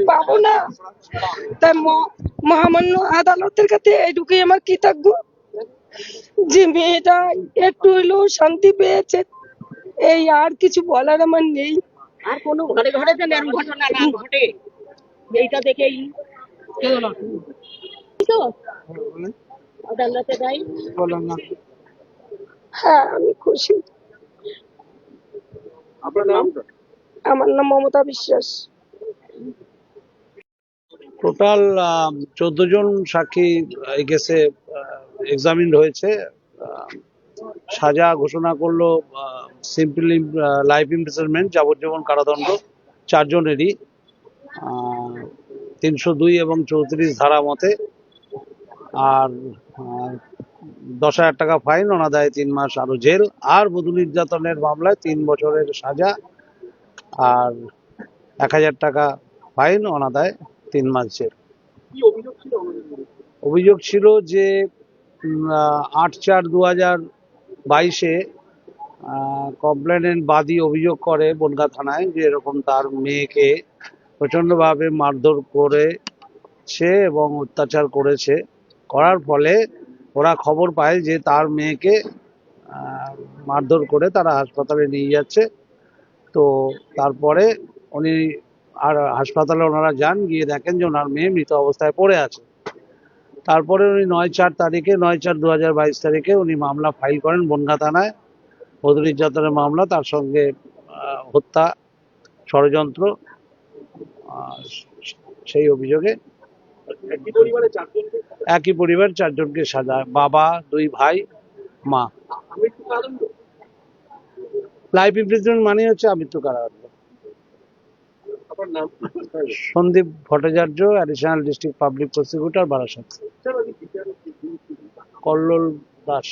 পাবো না। তাই মহামান্য আদালতের কাছে এইটুকুই আমার কৃতজ্ঞ যে মেয়েটা একটু হইলেও শান্তি পেয়েছে। এই আর কিছু বলার আমার নেই। আর কোনো ঘরে ঘরে যেন এরকম ঘটনা না ঘটে, এইটা দেখেই তো আদালতে যাই। হ্যাঁ, আমি খুশি। আপনার নাম? আমার নাম মমতা বিশ্বাস। টোটাল 14 জন সাক্ষী এই কেসে এক্সামিন্ড হয়েছে। সাজা ঘোষণা করলো সিম্পল লাইফ ইমপ্রিজনমেন্ট, যাবজ্জীবন কারাদণ্ড 4 জনেরই 302 এবং 34 ধারা মতে। আর 10,000 টাকা ফাইন, অনাদায়ে 3 মাস আরো জেল। আর বধূ নির্যাতনের মামলায় 3 বছরের সাজা আর 1,000 টাকা ফাইন, অনাদায়ে 3 মাস জেল। অভিযোগ ছিল যে 8/4/2022-এ কমপ্লেনেন্ট বাদী অভিযোগ করে বনগাঁ থানায় যে এরকম তার মেয়েকে প্রচণ্ডভাবে মারধর করেছে এবং অত্যাচার করেছে। করার ফলে ওরা খবর পায় যে তার মেয়েকে মারধর করে তারা হাসপাতালে নিয়ে যাচ্ছে। তো তারপরে উনি আর হাসপাতালে ওনারা যান, গিয়ে দেখেন যে ওনার মেয়ে মৃত অবস্থায় পড়ে আছে। তারপরে উনি 9/4/2022 উনি মামলা ফাইল করেন বনগাঁ থানায়, বধূ নির্যাতনের মামলা, তার সঙ্গে হত্যা, ষড়যন্ত্র, সেই অভিযোগে একই পরিবার 4 জনকে সাজা, বাবা, 2 ভাই, মা। লাইফ ইমপ্রিজনমেন্ট মানে হচ্ছে আমৃত্যু কারাদণ্ড। Sandip Bhattacharya, additional district public prosecutor, Barasat. Kallol Das.